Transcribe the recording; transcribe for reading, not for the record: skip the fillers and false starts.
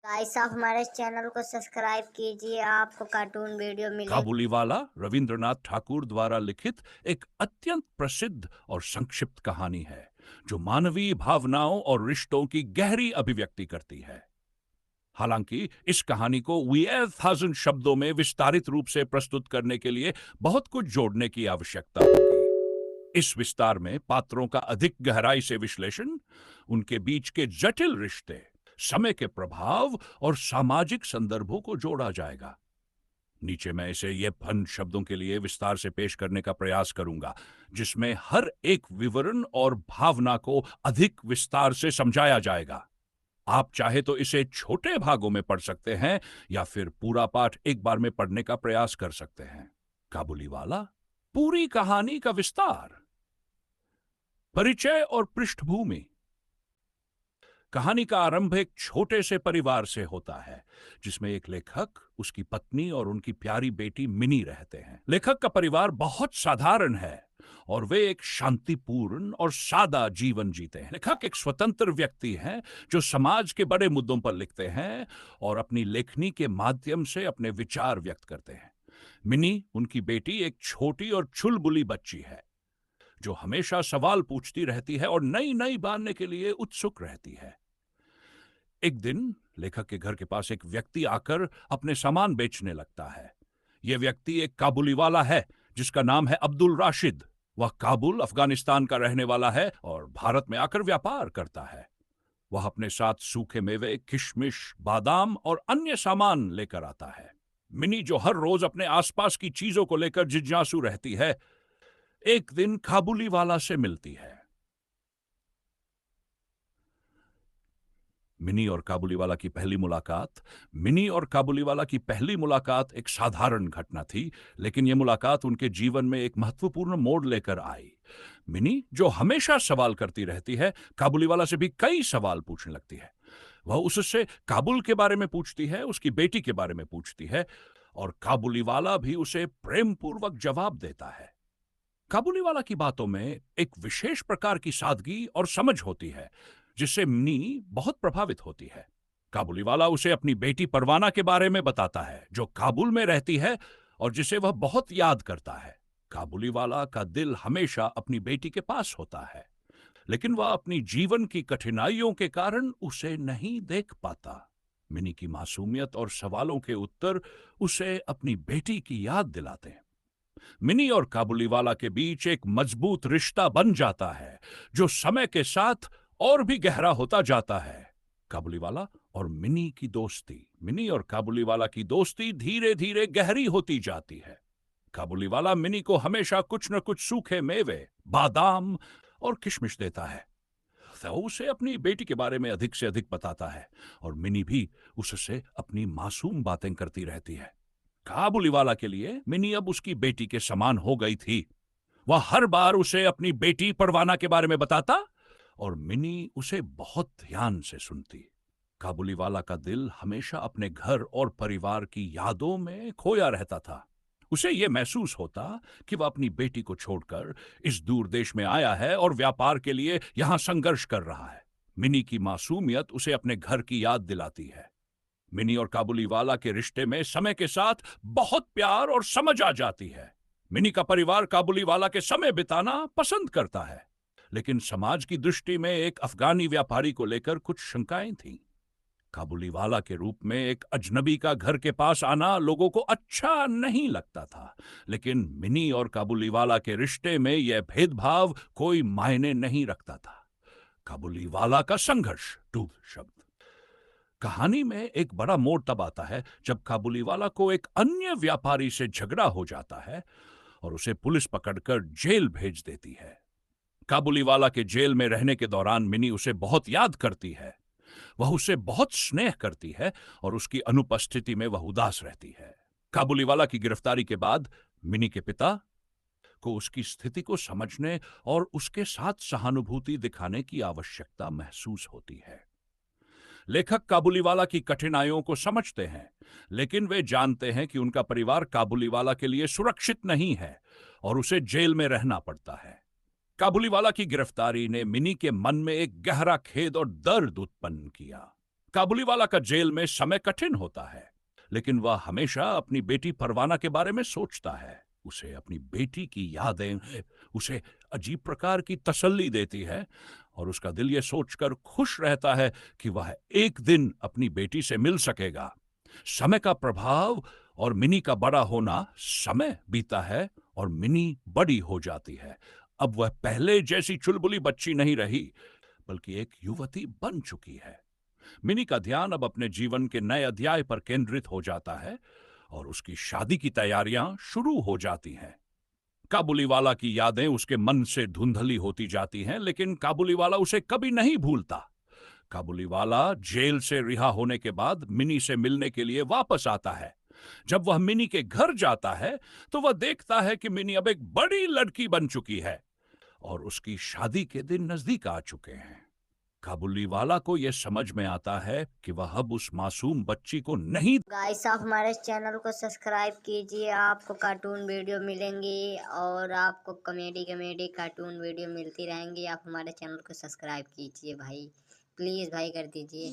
Guys आप हमारे channel को सब्सक्राइब कीजिए, आपको कार्टून वीडियो मिलेगा। काबुलीवाला रविंद्रनाथ ठाकुर द्वारा लिखित एक अत्यंत प्रसिद्ध और संक्षिप्त कहानी है जो मानवीय भावनाओं और रिश्तों की गहरी अभिव्यक्ति करती है। हालांकि इस कहानी को 1000 शब्दों में विस्तारित रूप से प्रस्तुत करने के लिए बहुत कुछ जोड़ने की आवश्यकता होगी। इस विस्तार में पात्रों का अधिक गहराई से विश्लेषण, उनके बीच के जटिल रिश्ते, समय के प्रभाव और सामाजिक संदर्भों को जोड़ा जाएगा। नीचे मैं इसे ये फन शब्दों के लिए विस्तार से पेश करने का प्रयास करूंगा, जिसमें हर एक विवरण और भावना को अधिक विस्तार से समझाया जाएगा। आप चाहे तो इसे छोटे भागों में पढ़ सकते हैं या फिर पूरा पाठ एक बार में पढ़ने का प्रयास कर सकते हैं। काबुलीवाला पूरी कहानी का विस्तार। परिचय और पृष्ठभूमि। कहानी का आरंभ एक छोटे से परिवार से होता है, जिसमें एक लेखक, उसकी पत्नी और उनकी प्यारी बेटी मिनी रहते हैं। लेखक का परिवार बहुत साधारण है और वे एक शांतिपूर्ण और सादा जीवन जीते हैं। लेखक एक स्वतंत्र व्यक्ति हैं जो समाज के बड़े मुद्दों पर लिखते हैं और अपनी लेखनी के माध्यम से अपने विचार व्यक्त करते हैं। मिनी, उनकी बेटी, एक छोटी और चुलबुली बच्ची है जो हमेशा सवाल पूछती रहती है और नई नई जानने के लिए उत्सुक रहती है। एक दिन लेखक के घर के पास एक व्यक्ति आकर अपने सामान बेचने लगता है। यह व्यक्ति एक काबुलीवाला है जिसका नाम है अब्दुल राशिद। वह काबुल, अफगानिस्तान का रहने वाला है और भारत में आकर व्यापार करता है। वह अपने साथ सूखे मेवे, किशमिश, बादाम और अन्य सामान लेकर आता है। मिनी, जो हर रोज अपने आसपास की चीजों को लेकर जिज्ञासु रहती है, एक दिन काबुली वाला से मिलती है। मिनी और काबुलीवाला की पहली मुलाकात। मिनी और काबुलीवाला की पहली मुलाकात एक साधारण घटना थी, लेकिन यह मुलाकात उनके जीवन में एक महत्वपूर्ण मोड़ लेकर आई। मिनी, जो हमेशा सवाल करती रहती है, काबुलीवाला से भी कई सवाल पूछने लगती है। वह उससे काबुल के बारे में पूछती है, उसकी बेटी के बारे में पूछती है और काबुलीवाला भी उसे प्रेम पूर्वक जवाब देता है। काबुलीवाला की बातों में एक विशेष प्रकार की सादगी और समझ होती है, जिससे मिनी बहुत प्रभावित होती है। काबुलीवाला उसे अपनी बेटी परवाना के बारे में बताता है, जो काबुल में रहती है और जिसे वह बहुत याद करता है। काबुलीवाला का दिल हमेशा अपनी बेटी के पास होता है, लेकिन वह अपनी जीवन की कठिनाइयों के कारण उसे नहीं देख पाता। मिनी की मासूमियत और सवालों के उत्तर उसे अपनी बेटी की याद दिलाते हैं। मिनी और काबुलीवाला के बीच एक मजबूत रिश्ता बन जाता है, जो समय के साथ और भी गहरा होता जाता है। काबुलीवाला और मिनी की दोस्ती। मिनी और काबुलीवाला की दोस्ती धीरे धीरे गहरी होती जाती है। काबुलीवाला मिनी को हमेशा कुछ न कुछ सूखे मेवे, बादाम और किशमिश देता है। वह उसे अपनी बेटी के बारे में अधिक से अधिक बताता है और मिनी भी उससे अपनी मासूम बातें करती रहती है। काबुलीवाला के लिए मिनी अब उसकी बेटी के समान हो गई थी। वह हर बार उसे अपनी बेटी परवाना के बारे में बताता और मिनी उसे बहुत ध्यान से सुनती। काबुलीवाला का दिल हमेशा अपने घर और परिवार की यादों में खोया रहता था। उसे यह महसूस होता कि वह अपनी बेटी को छोड़कर इस दूर देश में आया है और व्यापार के लिए यहां संघर्ष कर रहा है। मिनी की मासूमियत उसे अपने घर की याद दिलाती है। मिनी और काबुलीवाला के रिश्ते में समय के साथ बहुत प्यार और समझ आ जाती है। मिनी का परिवार काबुलीवाला के समय बिताना पसंद करता है, लेकिन समाज की दृष्टि में एक अफगानी व्यापारी को लेकर कुछ शंकाएं थीं। काबुलीवाला के रूप में एक अजनबी का घर के पास आना लोगों को अच्छा नहीं लगता था, लेकिन मिनी और काबुलीवाला के रिश्ते में यह भेदभाव कोई मायने नहीं रखता था। काबुलीवाला का संघर्ष। टूट शब्द। कहानी में एक बड़ा मोड़ तब आता है जब काबुलीवाला को एक अन्य व्यापारी से झगड़ा हो जाता है और उसे पुलिस पकड़कर जेल भेज देती है। काबुलीवाला के जेल में रहने के दौरान मिनी उसे बहुत याद करती है। वह उसे बहुत स्नेह करती है और उसकी अनुपस्थिति में वह उदास रहती है। काबुलीवाला की गिरफ्तारी के बाद मिनी के पिता को उसकी स्थिति को समझने और उसके साथ सहानुभूति दिखाने की आवश्यकता महसूस होती है। लेखक काबुलीवाला की कठिनाइयों को समझते हैं, लेकिन वे जानते हैं कि उनका परिवार काबुलीवाला के लिए सुरक्षित नहीं है और उसे जेल में रहना पड़ता है। काबुलीवाला की गिरफ्तारी ने मिनी के मन में एक गहरा खेद और दर्द उत्पन्न किया। काबुलीवाला का जेल में समय कठिन होता है, लेकिन वह हमेशा अपनी बेटी परवाना के बारे में सोचता है। उसे अपनी बेटी की यादें उसे अजीब प्रकार की तसल्ली देती है और उसका दिल ये सोचकर खुश रहता है कि वह एक दिन अपनी बेटी से मिल सकेगा। समय का प्रभाव और मिनी का बड़ा होना, समय बीता है और मिनी बड़ी हो जाती है। अब वह पहले जैसी चुलबुली बच्ची नहीं रही, बल्कि एक युवती बन चुकी है। मिनी का ध्यान अब अपने जीवन के नए अध्याय पर केंद्रित हो जाता है और उसकी शादी की तैयारियां शुरू हो जाती हैं। काबुलीवाला की यादें उसके मन से धुंधली होती जाती हैं, लेकिन काबुलीवाला उसे कभी नहीं भूलता। काबुलीवाला जेल से रिहा होने के बाद मिनी से मिलने के लिए वापस आता है। जब वह मिनी के घर जाता है, तो वह देखता है कि मिनी अब एक बड़ी लड़की बन चुकी है और उसकी शादी के दिन नजदीक आ चुके हैं। काबुलीवाला को यह समझ में आता है कि वह अब उस मासूम बच्ची को नहीं। गाइस, आप हमारे चैनल को सब्सक्राइब कीजिए, आपको कार्टून वीडियो मिलेंगे और आपको कॉमेडी कॉमेडी कार्टून वीडियो मिलती रहेंगी। आप हमारे चैनल को सब्सक्राइब कीजिए भाई, प्लीज़ भाई कर दीजिए।